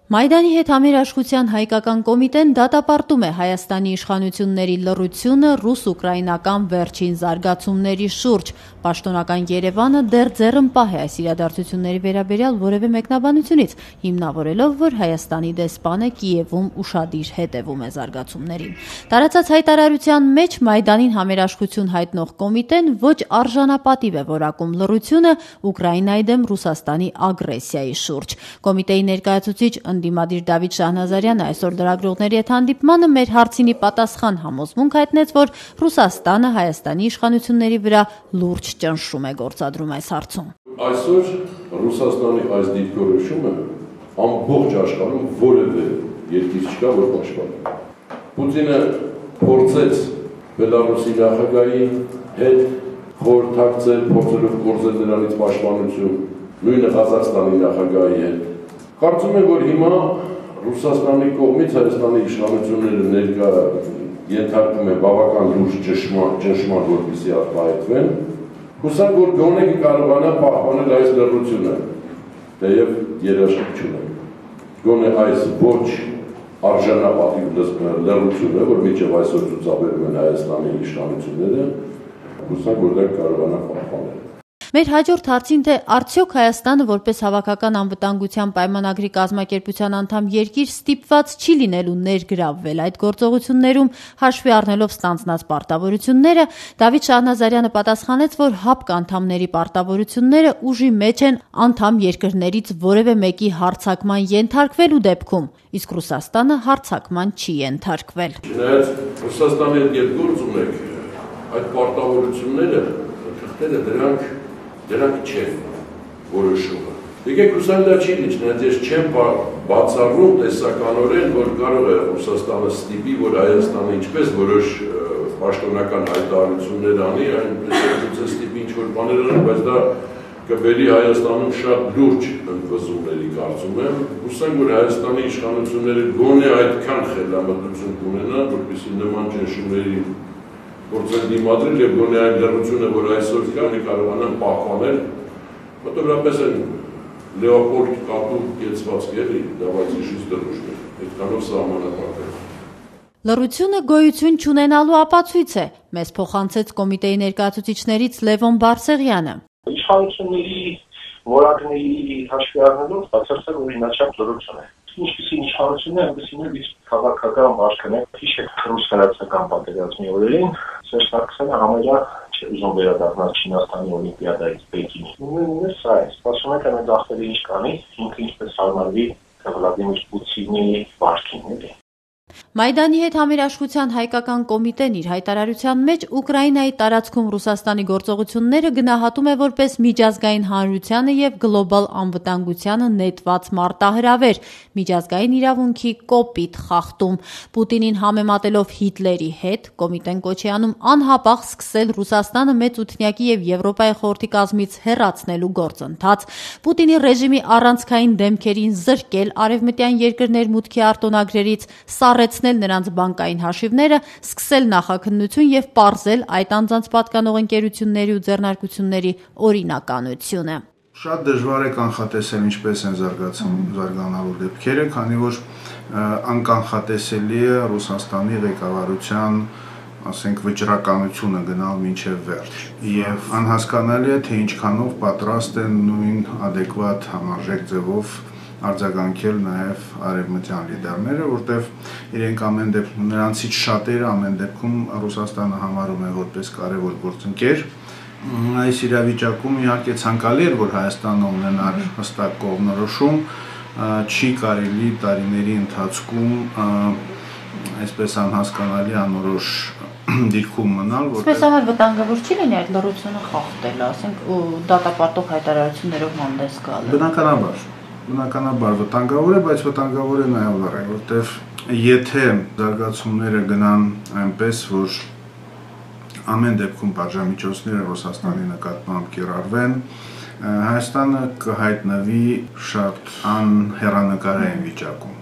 Մայդանի հետ համերաշխության հայկական կոմիտեն դատապարտում է Հայաստանի իշխանությունների լռությունը ռուս-ուկրաինական վերջին զարգացումների շուրջ։ Պաշտոնական Երևանը դեռ ձեռնպահ է այս իրադարձությունների վերաբերյալ որևէ մեկնաբանությունից, հիմնավորելով, որ Հայաստանի դեսպանը Կիևում ուշադիր հետևում է զարգացումներին։ Տարածած հայտարարության մեջ Մայդանին համերաշխություն հայտնող կոմիտեն ոչ արժանապատիվ է որակում լռությունը Ուկրաինայի դեմ Ռուսաստանի ագրեսիայի շուրջ։ Կոմիտեի ներկայացուցիչ Ընդդիմադիր Դավիթ Շահնազարյանը այսօր լրագրողների հետ հանդիպմանը մեր հարցինի պատասխան համոզմունք հայտնեց, որ Ռուսաստանը Հայաստանի իշխանությունների վրա լուրջ ճնշում է գործադրում այս հարցում։ Այսօր Ռուսաստանի այս դիրքորոշումը ամբողջ աշխարհում որևէ երկիր չկա, որ պաշտպանի։ Պուտինը փորձեց Բելարուսի նախագահի հետ խորհրդակցել, փորձելով կորզել նրանից պաշտպանություն, նույնը Ղազախստանի նախագահի հետ։ Կարծում եմ, որ հիմա Ռուսաստանի կողմից Հայաստանի իշխանությունները ներկա ենթարկվում է բավական լուրջ ճնշման, որպեսզի արտահայտվեն։ Հուսանք, որ գոնե կարողանա պահպանել այս լռությունը, թեև երաշխիք չունենք։ Գոնե այս ոչ արժանապատիվ լռությունը, որ մինչև այսօր ցուցաբերում են Հայաստանի իշխանությունները, հուսանք, որ դա կարողանա պահպանել։ Մեր հաջորդ հարցին, թե արդյոք Հայաստանը որպես հավաքական անվտանգության պայմանագրի կազմակերպության անդամ երկիր ստիպված չի լինելու ներգրավվել այդ գործողություններում, հաշվի առնելով ստանձնած պարտավորությունները, Դավիթ Շահնազարյանը պատասխանեց, որ ՀԱՊԿ անդամների պարտավորությունները ուժի մեջ են անդամ երկրներից որևէ մեկի հարձակման ենթարկվելու դեպքում, իսկ Ռուսաստանը հարձակման չի ենթարկվել։ Չնայած Ռուսաստանի հետ երբ գործ ունենք, այդ պարտավորությունները դրանք չեն որոշումը։ Եկեք հուսանք դա չի լինի, ես չեմ բացառում տեսականորեն, որ կարող է Ռուսաստանը ստիպի, որ Հայաստանը ինչպես որոշ պաշտոնական հայտարարություններ անի, այնպես ստիպի ինչ-որ բաներ անի, բայց դա կբերի Հայաստանում շատ լուրջ ընդվզումների կարծում եմ։ Հուսանք, որ Հայաստանի իշխանությունները գոնե այդքան խելամտություն կունենան, որպեսզի նման ճնշումների փորձեն դիմադրել եւ գոնե այն լռությունը, որ այսօր կա, կարողանան պահպանել, ֆոտոգրաֆես են Լեոպոլդ կապու կեցվածք էլի, դավայցի շուստերուշներ, այդքանով սահմանապատել։ Լռությունը գոյություն չունենալու ապացույց է, մեզ փոխանցեց կոմիտեի ներկայացուցիչներից Լևոն Բարսեղյանը։ Իշխանությունների որակների հաշվի առնելով բացարձակ օրինաչափ լռություն է։ Ինչպիսի իշխանություն է, այնպիսին էլ իսկ քաղաքական վարքն է։ Հիշեք ռուս-ֆրանսիական պատերազմի օրերին Սերժ Սարգսյանը համարյա ուզում վերադառնալ Չինաստանի օլիմպիադայից Պեկինի։ Նույնիսկ սա է, սպասում եք այն ախտերը ինչ կանի, ինքը ինչպես հարմարվի Վլադիմիր Պուտինի վարքին էլի։ Մայդանի հետ համերաշխության հայկական կոմիտեն իր հայտարարության մեջ Ուկրաինայի տարածքում Ռուսաստանի գործողությունները գնահատում է որպես միջազգային հանրությանը եւ գլոբալ անվտանգությանը նետված մարտահրավեր, միջազգային իրավունքի կոպիտ խախտում։ Պուտինին համեմատելով Հիտլերի հետ, կոմիտեն կոչ է անում անհապաղ սկսել Ռուսաստանը մեծ ութնյակի եւ Եվրոպայի խորհրդի կազմից հեռացնելու գործընթաց։ Պուտինի ռեժիմի առանցքային դեմքերին զրկել արևմտյան երկրներ մուտքի արտոնագրերից, սառեցնել նրանց բանկային հաշիվները, սկսել նախաքննություն եւ պարզել այդ անձանց պատկանող ընկերությունների ու ձեռնարկությունների օրինականությունը։ Շատ դժվար է կանխատեսել ինչպես են զարգանալու դեպքերը, քանի որ անկանխատեսելի է Ռուսաստանի ղեկավարության, ասենք, վճռականությունը գնալ մինչև վերջ։ Եվ անհասկանալի է, թե ինչքանով պատրաստ են նույն adekvat համարժեք ձևով արձագանքել նաև արևմտյան լիդերները, որտեղ իրենք ամեն դեպքում նրանցից շատերը ամեն դեպքում Ռուսաստանը համարում է որպես կարևոր գործընկեր։ Այս իրավիճակում իհարկե ցանկալի էր, որ Հայաստանը ունենար հստակ կողմնորոշում, չի կարելի տարիների ընթացքում այսպես անհասկանալի անորոշ դիրքում մնալ, որտեղ Սպեսահար վտանգավոր չի լինի այդ լռությունը խախտելը, ասենք դատապարտող հայտարարություններով հանդես գալը։ Բնականաբար վտանգավոր է, բայց վտանգավոր է նաև լռել, որտեղ եթե զարգացումները գնան այնպես, որ ամեն դեպքում պատժամիջոցները Ռուսաստանի նկատմամբ կիրառվեն, Հայաստանը կհայտնվի շատ անհեռանկարային վիճակում։